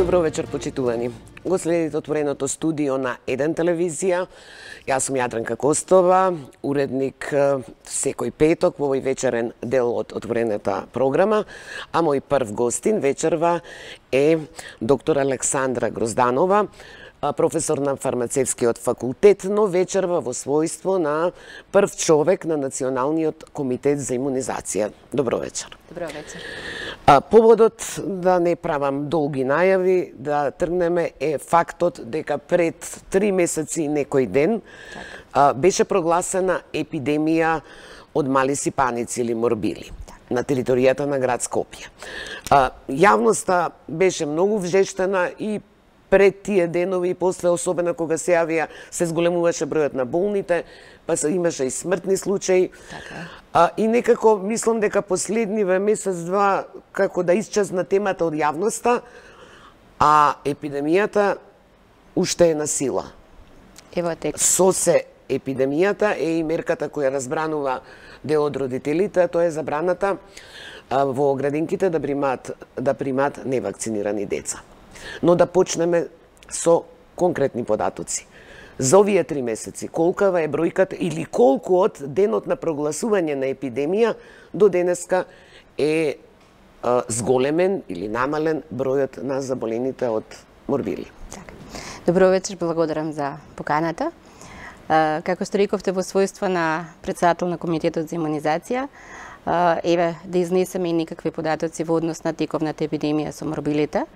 Добро вечер, почитувани. Го следите отвореното студио на Еден телевизија. Јас сум Јадранка Костова, уредник секој петок во овој вечерен дел од отворената програма, а мој прв гостин вечерва е доктор Александра Грозданова, професор на фармацевскиот факултет, но вечерва во својство на прв човек на Националниот комитет за имунизација. Добро вечер. Добро вечер. Поводот да не правам долги најави, да тргнеме е фактот дека пред 3 месеци и некој ден беше прогласена епидемија од мали сипаници или морбили на територијата на град Скопје. Јавноста беше многу вжештена и пред тие денови и после, особено кога се јавија, се зголемуваше бројот на болните, па имаше и смртни случаи. И некако мислам дека последниве месец-два како да исчезна темата од јавноста, а епидемијата уште е на сила. Ево тек. Со се епидемијата е и мерката која разбранува дел од родителите, тоа е забраната во градинките да примаат невакцинирани деца. Но да почнеме со конкретни податоци. За овие 3 месеци, колкава е бројката или колку од денот на прогласување на епидемија до денеска е зголемен или намален бројот на заболените од морбили? Добро вечер, благодарам за поканата. Како што рековте, во својство на председател на Комитетот за имунизација, еве да изнесеме и некакви податоци во однос на тековната епидемија со морбилите.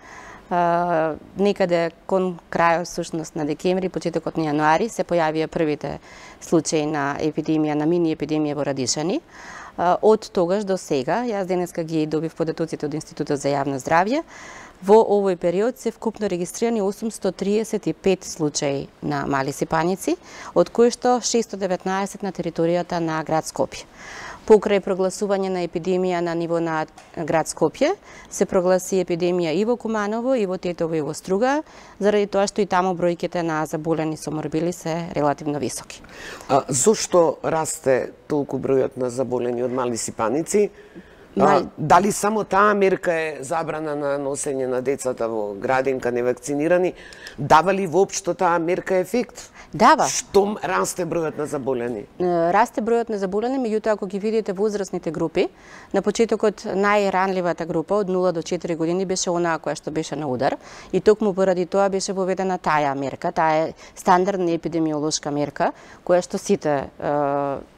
Некаде кон крајот всушност на декември, почетокот на јануари се појавија првите случаи на епидемија, на мини епидемија во Радишани. Од тогаш до сега, јас денеска ги добив податоците од Институтот за јавно здравје. Во овој период се вкупно регистрирани 835 случаи на мали сипаници, од кои што 619 на територијата на град Скопје. Покрај прогласување на епидемија на ниво на град Скопје, се прогласи епидемија и во Куманово, и во Тетово, и во Струга, заради тоа што и таму бројките на заболени со морбили се релативно високи. Зошто расте толку бројот на заболени од мали сипаници? Дали само таа мерка е забрана на носење на децата во градинка невакцинирани? Дава ли воопшто таа мерка ефект? Дава. Што расте бројот на заболени? Расте бројот на заболени, меѓутоа ако ги видите возрастните групи, на почетокот најранливата група од 0 до 4 години беше онаа која што беше на удар, и токму поради тоа беше воведена таа мерка, таа е стандардна епидемиолошка мерка, која што сите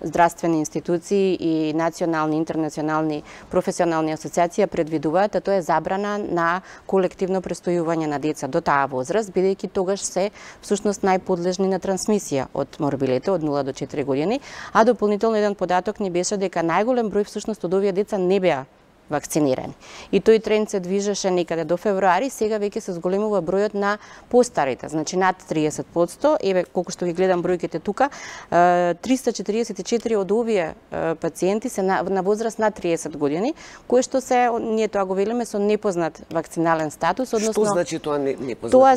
здравствени институции и национални, интернационални професионални асоциации предвидуваат, а тоа е забрана на колективно престојување на деца до таа возраст, бидејќи тогаш се всушност најподлежни на трансмисија од морбилите од 0 до 4 години, а дополнително еден податок ни беше дека најголем број всушност од овие деца не беа вакцинирани. И тој тренд се движеше некаде до февруари, сега веќе се зголемува бројот на постарите, значи над 30%, еве колку што ги гледам бројките тука, 344 од овие пациенти се на возраст над 30 години, кои што се, ние тоа го велиме, со непознат вакцинален статус, односно... Што значи тоа непознат? Тоа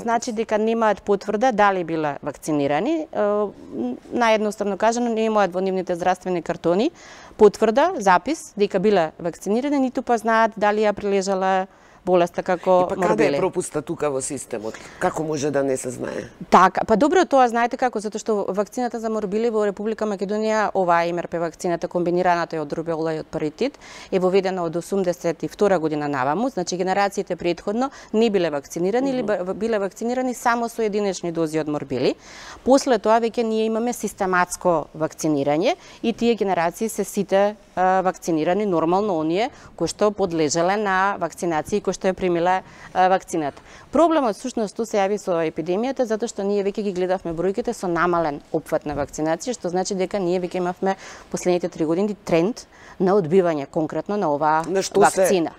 значи дека немаат потврда дали биле вакцинирани, наједноставно кажано, немаат во нивните здравствени картони потврда, запис дека биле вакцинирани, ниту па знаат дали ја прилежала болеста како морбили. И па каде е пропуста тука во системот? Како може да не се знае? Така, па добро, тоа знаете како, затоа што вакцината за морбили во Република Македонија, оваа МРП вакцината, комбинираната е од рубеола и од паритит, е воведена од 82 година наваму, значи генерациите претходно не биле вакцинирани или биле вакцинирани само со единични дози од морбили. После тоа веќе ние имаме систематско вакцинирање и тие генерации се сите вакцинирани нормално оние кои што подлежале на вакцинации, кои што ја примиле вакцината. Проблемот всушност се јави со епидемијата затоа што ние веќе ги гледавме бројките со намален опфат на вакцинација, што значи дека ние веќе имавме последните 3 години тренд на одбивање конкретно на оваа вакцина.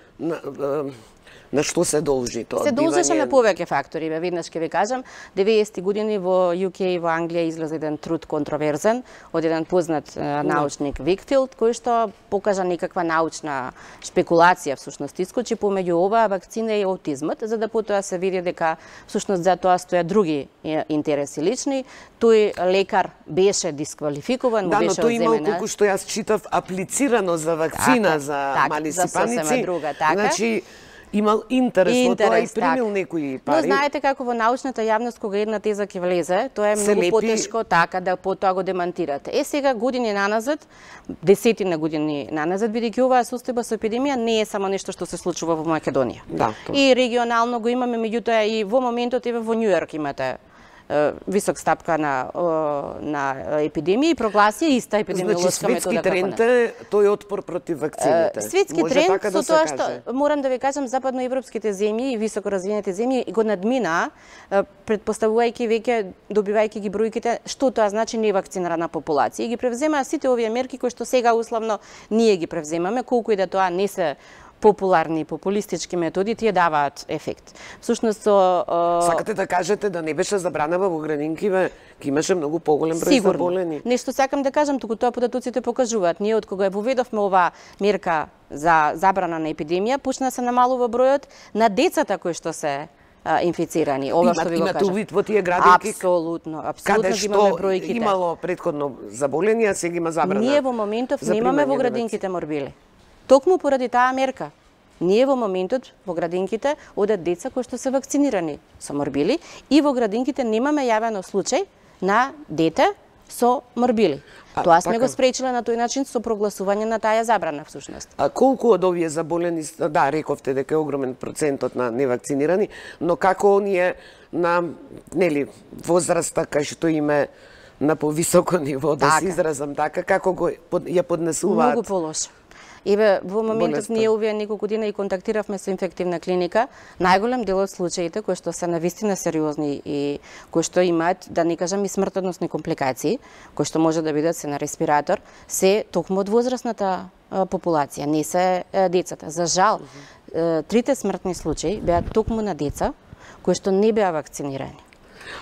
На што се должи тоа? Се должеше на повеќе фактори. Веднаш ќе ви кажам, 90-ти години во UK и во Англија излезе еден труд контроверзен од еден познат научник Викфилд, кој што покажа некаква научна спекулација всушност искочи помеѓу оваа вакцина и аутизмот, за да потоа се види дека всушност за тоа стоја други интереси лични. Тој лекар беше дисквалификуван, да, беше одземена. Да, но тој имал, колку што јас читав, аплицирано за вакцина за мали сипаници. Друга, така. Значи, имал интерес во тоа и примил така. некои пари. Но знаете како во научната јавност кога една теза ќе влезе, тоа е многу потешко така да потоа го демантирате. Сега години наназад, десетина години наназад, бидејќи оваа состојба со епидемија не е само нешто што се случува во Македонија. Да, и регионално го имаме, меѓутоа и во моментот еве во Њујорк имате висок стапка на епидемија и прогласија иста епидемиолошка метода. Светски тренд е тој отпор против вакцините. Светски тренд со тоа што морам да ви кажам, западноевропските земји и високо развиените земји го надмина, предпоставувајќи веќе добивајќи ги бројките што тоа значи невакцинирана популација. И ги превземаа сите овие мерки кои што сега условно ние ги превземаме, колку и да тоа не се популарни популистички методи, тие даваат ефект. Всушност сакате да кажете да не беше забранава во градинкиве, ќе имаше многу поголем број заболени. Нешто сакам да кажам, туку тоа податоците покажуваат. Ние од кога ја воведовме оваа мерка за забрана на епидемија, почна се намалува бројот на децата кои што се инфицирани. Ова што ви го кажам. Имате увид во тие градинки? Апсолутно, каде ги имаме бројките. Каде што имало претходно заболени, а сега има забрана. Ние во моментов немаме во градинките морбили. Токму поради таа мерка. Ние во моментот во градинките одат деца кои што се вакцинирани со морбили и во градинките немаме јавено случај на дете со морбили. Тоа сме го спречиле на тој начин со прогласување на таа забрана всушност. А колку од овие заболени, да, рековте дека е огромен процентот на невакцинирани, но како оние на возраста кај што име на повисоко ниво, да се изразам така, како го ја поднесуваат? Многу полошо. Еве, во моментот ние овие неколку дена и контактиравме со инфективна клиника. Најголем дел од случаите кои што се навистина сериозни и кои што имаат, да не кажам, и смртоносни компликации, кои што може да бидат се на респиратор, се токму од возрастната популација, не се децата. За жал, трите смртни случаи беа токму на деца кои што не беа вакцинирани.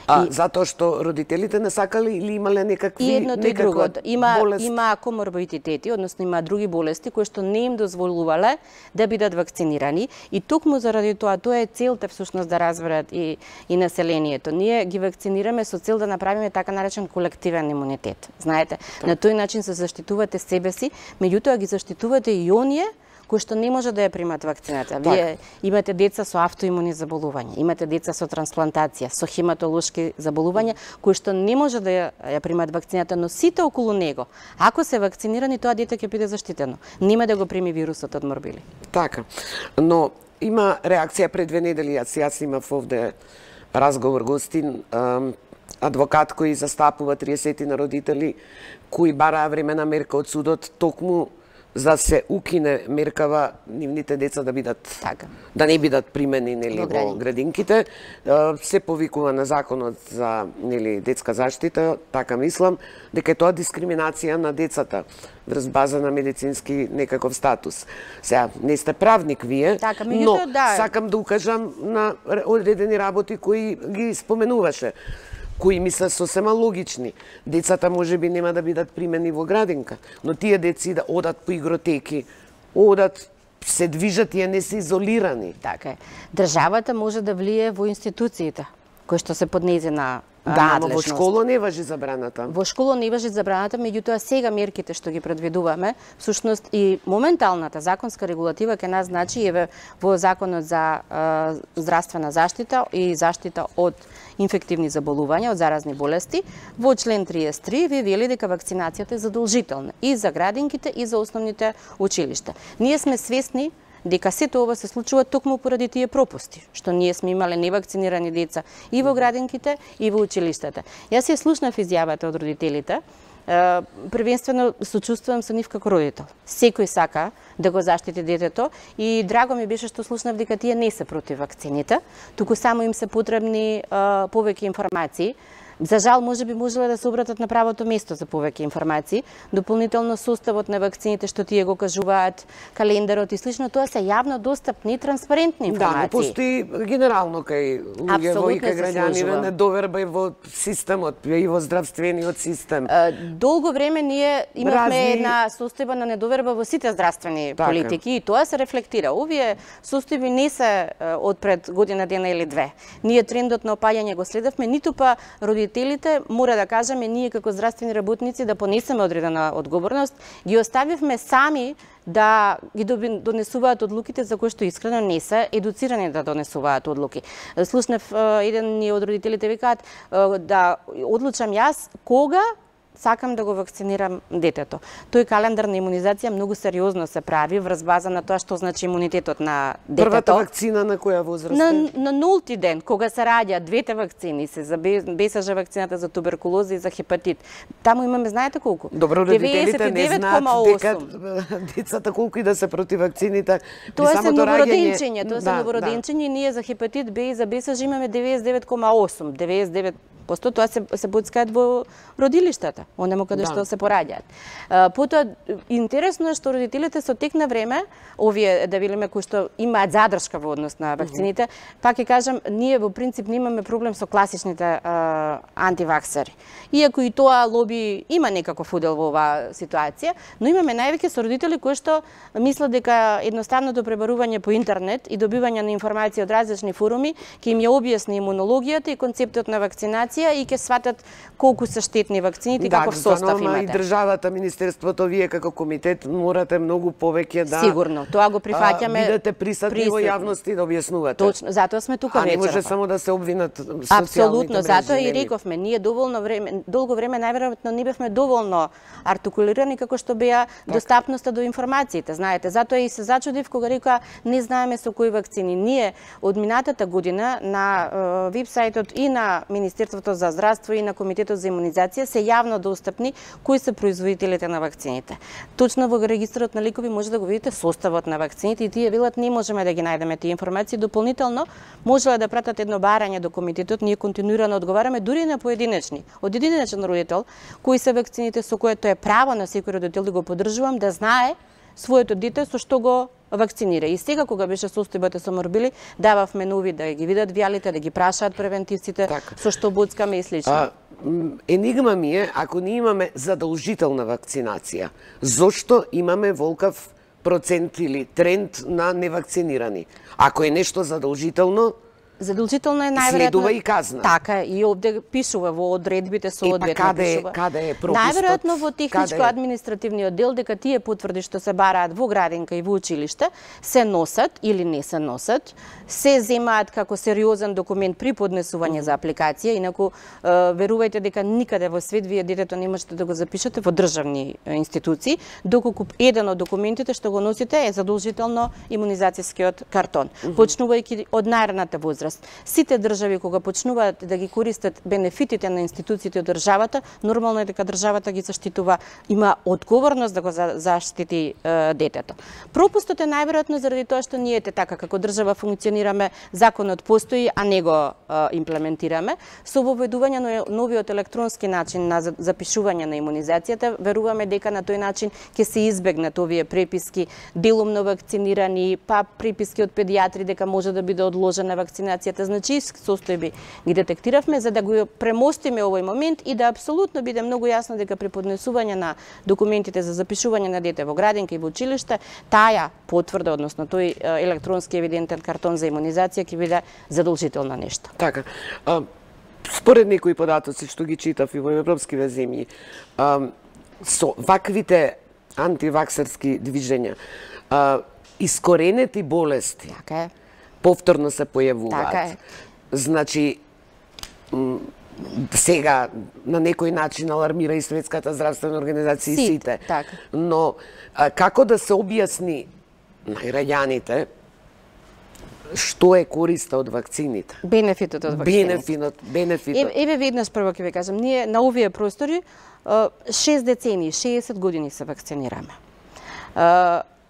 Затоа што родителите не сакале или имале некакви и едното и другото. Болест? Има коморбидитети, односно има други болести кои што не им дозволувале да бидат вакцинирани и токму заради тоа е целта всушност да разберат и населението. Ние ги вакцинираме со цел да направиме така наречен колективен имунитет. Знаете, на тој начин се заштитувате себе си, меѓутоа ги заштитувате и оние кои што не може да ја примат вакцината. Вие имате деца со автоимуни заболувања, имате деца со трансплантација, со хематолошки заболувања, кои што не може да ја примат вакцината, но сите околу него, ако се вакцинирани, тоа дете ќе биде заштитено. Нема да го прими вирусот од морбили. Така, но има реакција пред 2 недели, јас имав овде разговор гостин, адвокат кој застапува 30 на родители кои бараа времена мерка од судот токму за се укине меркава нивните деца да бидат да не бидат примени во градинките, се повикува на законот за детска заштита, така мислам дека е тоа дискриминација на децата врз база на медицински некаков статус. Сега не сте правник вие, но сакам да укажам на одредени работи кои ги споменуваше, кои ми се сосема логични. Децата можеби нема да бидат примени во градинка, но тие деци да одат по игротеки, одат, се движат и не се изолирани. Така е. Државата може да влие во институциите, кои што се под нејзина Да, но во школа не важи забраната. Во школа не важи забраната, меѓутоа сега мерките што ги предвидуваме, всушност и моменталната законска регулатива ќе нас значи еве во законот за здравствена заштита и заштита од инфективни заболувања, од заразни болести, во член 33 ви вели дека вакцинацијата е задолжителна и за градинките и за основните училишта. Ние сме свесни дека сето ова се случува токму поради тие пропусти, што ние сме имале невакцинирани деца и во градинките и во училиштата. Јас ја слушнав изјавата од родителите, првенствено сочувствувам со нив како родител. Секој сака да го заштити детето и драго ми беше што слушнав дека тие не се против вакцините, туку само им се потребни повеќе информации. За жал, можеби можеле да се обратат на правото место за повеќе информации. Дополнително составот на вакцините што тие го кажуваат, календарот и слично, тоа се јавно достапни и транспарентни информации. Да, но постои генерално кај луѓе и кај граѓани недоверба и во системот, и во здравствениот систем. Долго време ние имавме една состојба на недоверба во сите здравствени политики и тоа се рефлектира. Овие состојби не се од пред година, дена или две. Ние трендот на опаѓање го следевме, ниту па родителите родителите, мора да кажеме, ние како здравствени работници да понесеме одредена одговорност, ги оставивме сами да ги донесуваат одлуките за кои што искрено не се едуцирани да донесуваат одлуки. Слушнав еден од родителите викаат да одлучам јас кога сакам да го вакцинирам детето. Тој календар на имунизација многу сериозно се прави врз база на тоа што значи имунитетот на детето. Првата вакцина на која возраст е? На нулти ден, кога се раѓа двете вакцини, се за БСЖ вакцината за туберкулоза и за хепатит. Таму имаме, знаете колку? Добро, родителите не знаат дека децата колку и да се против вакцините. Тоа се новороденчиња, тоа се новороденчиња и ние за хепатит Б и за БСЖ имаме 99,8, 99%, тоа се буцкаат во родилиштата, онемо каде што се пораѓаат. Потоа, интересно е што родителите со тек на време, овие, да велиме, кои што имаат задршка во однос на вакцините, пак ќе кажам, ние во принцип немаме проблем со класичните антиваксери. Иако и тоа лоби има некаков удел во оваа ситуација, но имаме највеќе со родители кои што мислат дека едноставното пребарување по интернет и добивање на информација од различни форуми ќе им ја објасни имунологијата и концептот на вакцинација и ќе сватат колку се штетни вакцините и каков состав имате. И државата, министерството, вие како комитет морате многу повеќе да сигурно, тоа го прифаќаме. Бидете присутни во јавност и да објаснувате. Точно, затоа сме тука вечерва. А не може само да се обвинат социјалните мрежи. Апсолутно, затоа и рековме, ние долго време најверојатно не бевме доволно артикулирани како што беа достапноста до информациите, знаете. Затоа и се зачудив кога рекоа не знаеме со кои вакцини. Ние од минатата година на вебсајтот и на Министерството за здравство и на Комитетот за имунизација се јавно достапни кои се производителите на вакцините. Точно во регистарот на лекови може да го видите составот на вакцините и тие велат не можеме да ги најдеме тие информации. Дополнително можеле да пратат едно барање до комитетот, ние континуирано одговараме дури на поединечни. Од единечен родител кои се вакцините со което е право на секој родител да го поддржувам да знае своето дете со што го вакцинира. И сега кога беше состојбата со морбили, дававме нови да ги видат вијалите, да ги прашаат превентивците со што буцкаме и слично. Енигма ми е, ако не имаме задолжителна вакцинација, зошто имаме волкав процент или тренд на невакцинирани? Ако е нешто задолжително, задолжително е најверојатно следува и казна. Така и овде пишува во одредбите соодветно пишува. Каде е пропустот? Најверојатно во техничко-административниот дел дека тие потврди што се бараат во градинка и во училиште се носат или не се носат, се земаат како сериозен документ при поднесување за апликација, инаку верувајте дека никаде во свет вие детето не можете да го запишете во државни институции, доколку еден од документите што го носите е задолжително имунизацијскиот картон. Почнувајќи од најраната возраст. Сите држави кога почнуваат да ги користат бенефитите на институциите од државата, нормално е дека државата ги заштитува, има одговорност да го заштити детето. Пропустот е најверојатно заради тоа што ние така како држава функционираме, законот постои, а не го имплементираме. Со воведување на новиот електронски начин на запишување на имунизацијата, веруваме дека на тој начин ќе се избегнат овие преписки делумно вакцинирани, па преписки од педијатри дека може да биде одложена вакцинацијата. Значи, состојби ги детектиравме за да го премостиме овој момент и да апсолутно биде многу јасно дека при поднесување на документите за запишување на дете во градинка и во училиште, таа потврда, односно тој електронски евидентен картон за имунизација ќе биде задолжително нешто. Така. Според некои податоци што ги читав и во европскиве земји, со ваквите антиваксерски движења, искоренети болести, така е, повторно се појавуваат. Така е. Значи, сега на некој начин алармира и Светската здравствена организација и сите. Така. Но како да се објасни на граѓаните што е користа од вакцините? Бенефитот од вакцините. Бенефитот. Еве веднаш прво ќе ви кажам, ние на овие простори 6 децении, 60 години се вакцинираме.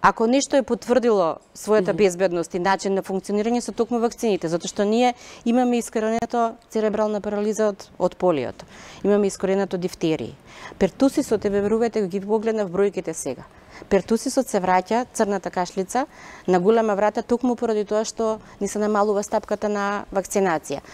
Ако нешто е потврдило својата безбедност и начин на функционирање со токму вакцините, затоа што ние имаме искоренето церебрална парализа од полиото, имаме искоренето дифтерии. Пертусисот, верувајте, ги погледнав бројките сега. Пертусисот се враќа, црната кашлица, на голема врата, токму поради тоа што ни се намалува стапката на вакцинација.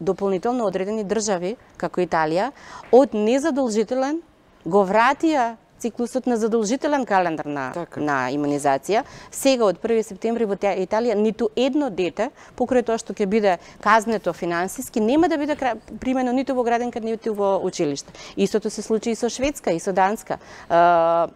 Дополнително одредени држави, како Италија, од незадолжителен го вратија циклусот на задолжителен календар на имунизација. Сега од 1 септември во Италија ниту едно дете, покрај тоа што ќе биде казнето финансиски, нема да биде примено ниту во градинка, ниту во училиште. Истото се случи и со Шведска, и со Данска.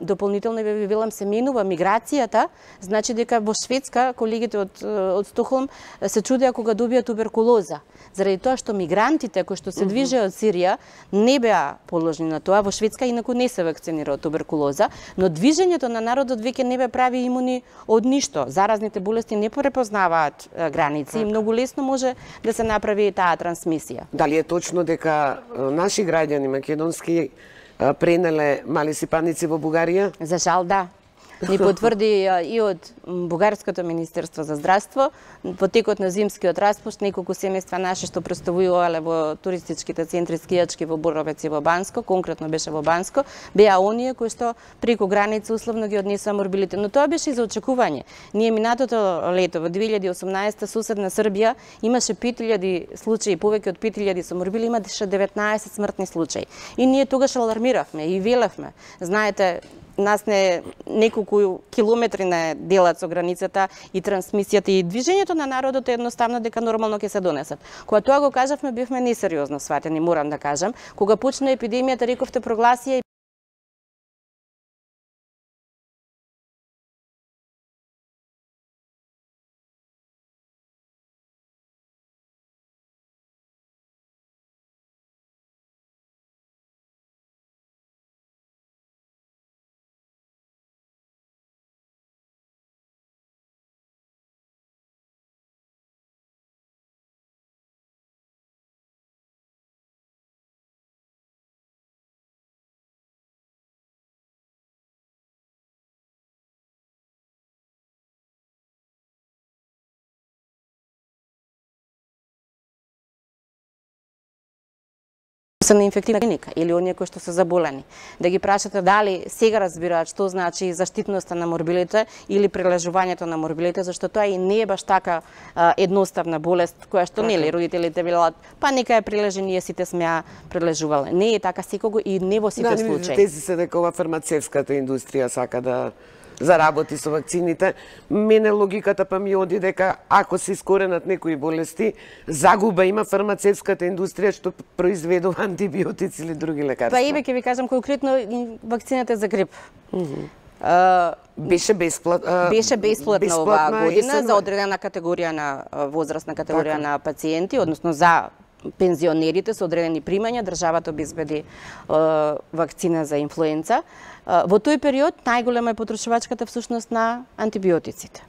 Дополнително ви велам се менува миграцијата, значи дека во Шведска колегите од Стокхолм се чудеа кога добија туберкулоза. Заради тоа што мигрантите кои што се движеа од Сирија не беа положни на тоа. Во Шведска инаку не се вакцинира од туберкулоза, но движењето на народот веќе не бе прави имуни од ништо. Заразните болести не препознаваат граници и многу лесно може да се направи таа трансмисија. Дали е точно дека наши граѓани македонски пренеле мали сипаници во Бугарија? За жал, да. Ни потврди и од Бугарското Министерство за здравство, во текот на зимскиот распушт, неколку семејства наши што представувале во туристичките центри скијачки во Боровец и во Банско, конкретно беше во Банско, беа оние кои што преку граница условно ги однесоа морбилите. Но тоа беше и за очекување. Ние минатото лето, во 2018 соседна Србија, имаше 5000 случаи, повеќе од 5000 со морбили, имаше 19 смртни случаи. И ние тогаш алармиравме и велевме. Знаете, нас не неколку километри на делат со границата и трансмисијата и движењето на народот е едноставно дека нормално ќе се донесат. Кога тоа го кажавме, бевме несериозно сватени, морам да кажам. Кога почна епидемијата, рековте прогласија се на инфективна клиника или оние кои што се заболени. Да ги прашате дали сега разбираат што значи заштитноста на морбилите или прележувањето на морбилите, зашто тоа и не е баш така едноставна болест која што нели родителите велат, па нека ја прележи, ние сите сме ја прележувале. Не е така секого и не во сите случаи. Тези се дека ова фармацевската индустрија сака да заработи со вакцините. Мене логиката па ми оди дека ако се искоренат некои болести, загуба има фармацевската индустрија што произведува антибиотици или други лекарства. Па еве ќе ви кажам конкретно вакцината за грип. Беше бесплатна оваа година за одредена категорија на возрастна категорија на пациенти, односно за пензионерите со одредени примања, државата обезбеди вакцина за инфлуенца. Во тој период најголема е потрошувачката всушност на антибиотиците.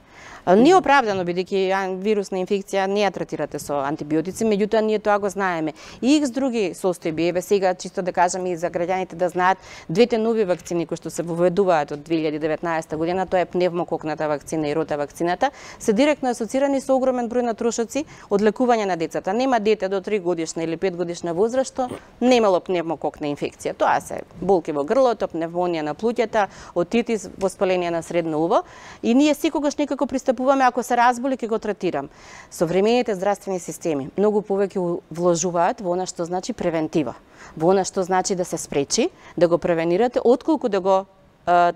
Не оправдано, бидејќи вирусна инфекција не ја третирате со антибиотици, меѓутоа ние тоа го знаеме. И X други состојби, еве сега чисто да кажам и за граѓаните да знаат, двете нови вакцини кои што се воведуваат од 2019 година, тоа е пневмококната вакцина и рота вакцината, се директно асоцирани со огромен број на трошоци од лекување на децата. Нема дете до 3 годишна или 5 годишна возраст што немало пневмококна инфекција. Тоа се болки во грлото, пневмонија на плуќата, отитис, воспаление на средно уво и ние секогаш некако пристапуваме, ако се разболи ќе го третирам. Современите здравствени системи многу повеќе вложуваат во она што значи превентива, во она што значи да се спречи, да го превенирате, отколку да го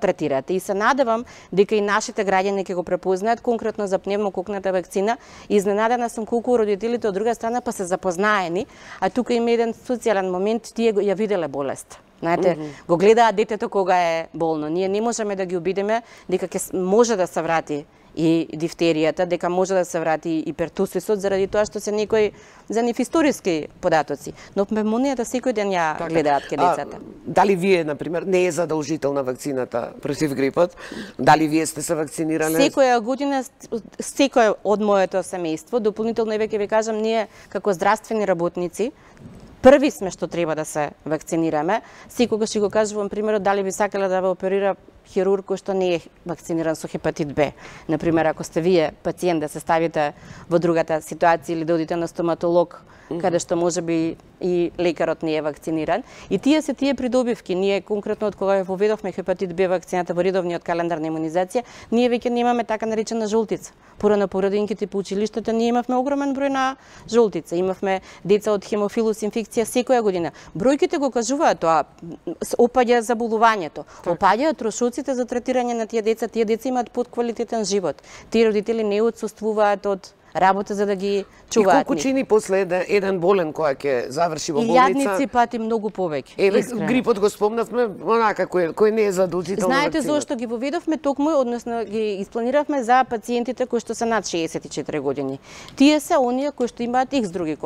третирате. И се надевам дека и нашите граѓани ќе го препознаат конкретно за пневмококната вакцина. Изненадена сум колку родителите од друга страна па се запознаени, а тука има еден социјален момент, тие ја виделе болест. Знаете, го гледаат детето кога е болно. Ние не можеме да ги убедиме дека може да се врати и дифтеријата, дека може да се врати и пертусисот, заради тоа што се некои за нив историски податоци. Но пневмонијата секој ден ја гледаат ке децата. Дали вие, например, не е задолжителна вакцината против грипот? Дали вие сте се вакцинирале? Секоја година, секој од моето семејство, дополнително еве ќе ви кажам, ние како здравствени работници, први сме што треба да се вакцинираме. Секогаш ќе го кажувам примерот, дали би сакале да ве оперира хирург кој што не е вакциниран со хепатит Б. Например, ако сте вие пациент да се ставите во другата ситуација или да одите на стоматолог, каде што можеби и лекарот не е вакциниран. И тие се тие придобивки. Ние конкретно од кога воведовме хепатит Б вакцината во редовниот календар на имунизација, ние веќе немаме така наречена жолтица. Порано по родинките по училиштата ние имавме огромен број на жолтица. Имавме деца од хемофилус инфекција секоја година. Бројките го кажуваат тоа. Опаѓа заболувањето. Опаѓаат трошоците за третирање на тие деца. Тие деца имаат подквалитетен живот. Тие родители не отсуствуваат од работа за да ги чуваат. И колку чини после еден болен кој ќе заврши во болница? Илјадници пати многу повеќе. Еве, грипот го спомнавме, онака кој не е задолжително. Знаете зошто ги воведовме токму, односно ги испланиравме за пациентите кои што се над 64 години. Тие се оние кои што имаат X други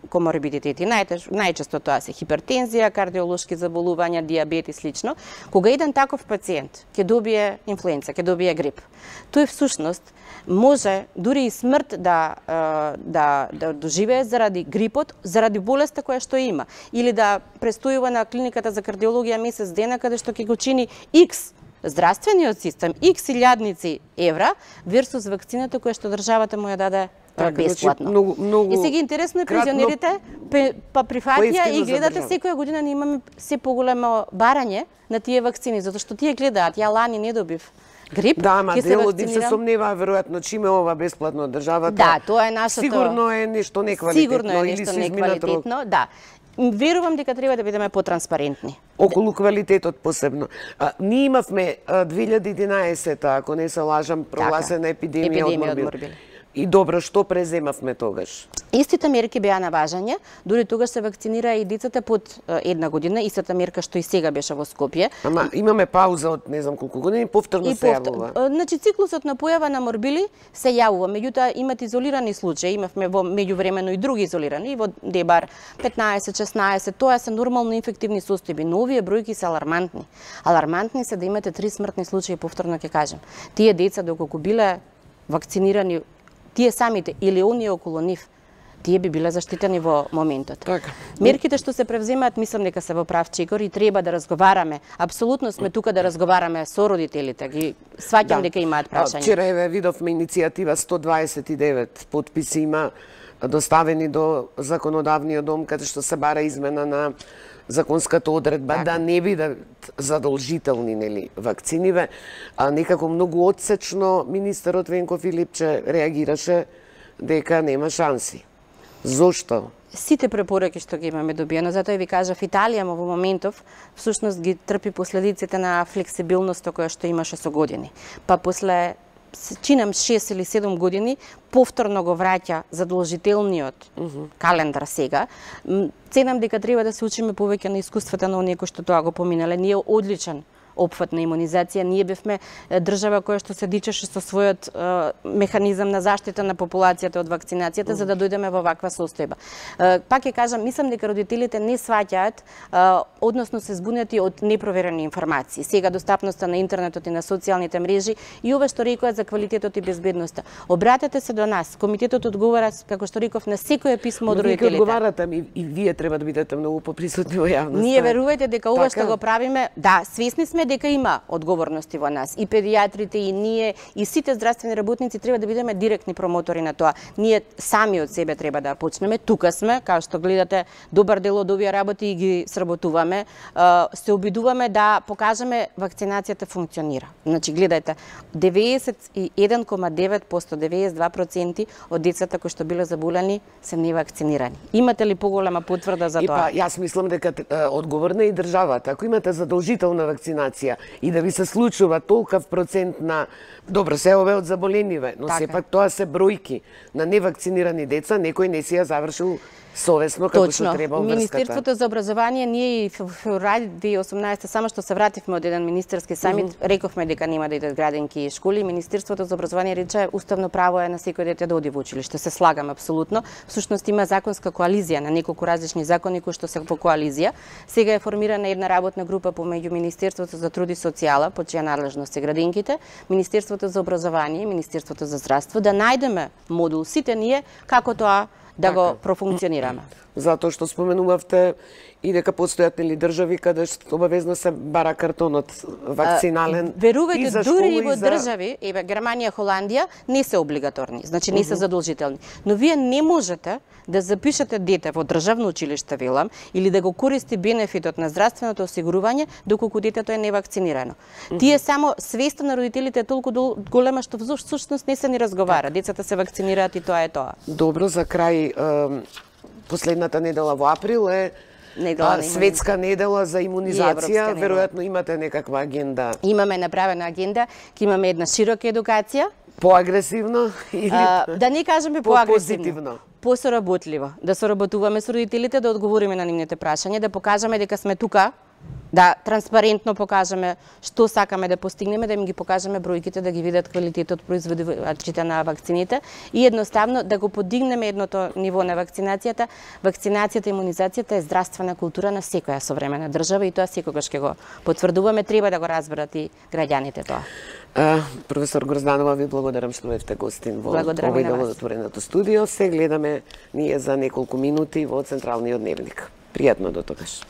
коморбидитети. Најчесто тоа се хипертензија, кардиолошки заболувања, диабет и слично. Кога еден таков пациент ќе добие инфлуенца, ќе добие грип, тој всушност може дури и смрт да доживее заради грипот, заради болеста која што има, или да престојува на клиниката за кардиологија месец дена, каде што ќе го чини X здравствениот систем, X илјадници евра, версус вакцината која што државата му ја даде бесплатно. И сега интересно е пензионерите па прифатија и гледате секоја година ние имаме се поголемо барање на тие вакцини, затоа што тие гледаат, ја лани не добив грип, да, ама дел од нив се сомневаа веројатно чиме ова бесплатно од државата. Да, тоа е нашето. Сигурно е нешто неквалитетно. Сигурно е нешто неквалитетно, да. Верувам дека треба да бидеме потранспарентни. Околу квалитетот посебно. Ние имавме 2011, ако не се лажам, прогласена епидемија од морбили. И добро, што преземавме тогаш? Истите мерки беа на важање, дури тогаш се вакцинира и децата под една година, истата мерка што и сега беше во Скопје. Ама имаме пауза од не знам колку години, повторно се јавува. Значи циклусот на појава на морбили се јавува, меѓутоа имат изолирани случаи, имавме во меѓувремено и други изолирани, во Дебар 15-16, тоа се нормално инфективни состојби, но овие бројки се алармантни. Алармантни се да имате 3 смртни случаи, повторно ќе кажам. Тие деца доколку биле вакцинирани, тие самите или оние околу нив, тие би биле заштитени во моментот. Така. Мерките што се превземаат, мислам дека се во прав чекор и треба да разговараме. Апсолутно сме тука да разговараме со родителите, ги сваќам дека имаат прашања. Вчера еве видовме иницијатива 129 потписи има доставени до законодавниот дом каде што се бара измена на законската одредба да не бидат задолжителни нели вакциниве, а некако многу отсечно министерот Венко Филипче реагираше дека нема шанси. Зошто? Сите препораки што ги имаме добиено, затоа ви кажав, Италија во моментов всушност ги трпи последиците на флексибилноста која што имаше со години. Па после чинам 6 или 7 години повторно го враќа задолжителниот календар сега. Ценам дека треба да се учиме повеќе на искуствата на оние кои што тоа го поминале. Ние одличен опфат на имунизација. Ние бевме држава која што се дичеше со својот механизам на заштита на популацијата од вакцинацијата за да дојдеме во ваква состојба. Пак ќе кажам, мислам дека родителите не сваќаат, односно се збунети од непроверени информации. Сега достапноста на интернетот и на социјалните мрежи и ова што рекоа за квалитетот и безбедноста. Обратете се до нас. Комитетот одговара, како што реков, на секое писмо од родителите. Вие одговарате, и вие треба да бидете многу поприсутни во јавноста. Ние верувајте дека ова што го правиме, да, свесни сме дека има одговорности во нас. И педијатрите, и ние, и сите здравствени работници треба да бидеме директни промотори на тоа. Ние сами од себе треба да почнеме. Тука сме, како што гледате, добар дел од овие работи и ги сработуваме. Се обидуваме да покажеме вакцинацијата функционира. Значи, гледајте, 91,9%, 92% од децата кои што биле заболени се невакцинирани. Имате ли поголема потврда за тоа? Јас мислам дека одговорна и државата. Ако имате задолжителна вакцинација и да ви се случува толкав процент на добро се ове од заболениве, но сепак тоа се бројки на невакцинирани деца, некој не си ја завршил совесно како што треба врската. Министерството за образование, ние и во февруари 2018 само што се вративме од еден министерски самит, рековме дека нема да идат градинки и школи. Министерството за образование рече уставно право е на секој дете да оди во училиште. Се слагам апсолутно. Всушност има законска коализија на неколку различни закони кои што се во коализија. Сега е формирана една работна група помеѓу Министерството за труд и социјала, по чија надлежност се градинките, Министерството за образование и Министерството за здравство, да најдеме модул сите ние како тоа да го профункционираме. Затоа што споменувавте и дека постојат држави каде што обавезно се бара картонот вакцинален. Верувајте, дури и во држави, еве Германија, Холандија, не се облигаторни, значи не се задолжителни. Но вие не можете да запишете дете во државно училиште, велам, или да го користи бенефитот на здравственото осигурување доколку детето е невакцинирано. Тие само свеста на родителите е толку голема што всушност не се ни разговара. Децата се вакцинираат и тоа е тоа. Добро, за крај, последната недела во април е светска недела за имунизација. Веројатно имате некаква агенда. Имаме направена агенда, ќе имаме една широка едукација. Поагресивно или да не кажеме поагресивно. Позитивно. Посоработливо. Да соработуваме со родителите, да одговориме на нивните прашања, да покажеме дека сме тука, да транспарентно покажеме што сакаме да постигнеме, да им ги покажеме бројките, да ги видат квалитетот производачите на вакцините и едноставно да го подигнеме едното ниво на вакцинацијата. Вакцинацијата и имунизацијата е здравствена култура на секоја современа држава и тоа секогаш ќе го потврдуваме, треба да го разберат и граѓаните тоа. Професор Грозданова, ви благодарам што бевте гостин во овој дел од отвореното студио. Се гледаме ние за неколку минути во Централниот дневник. Пријатно до тогаш.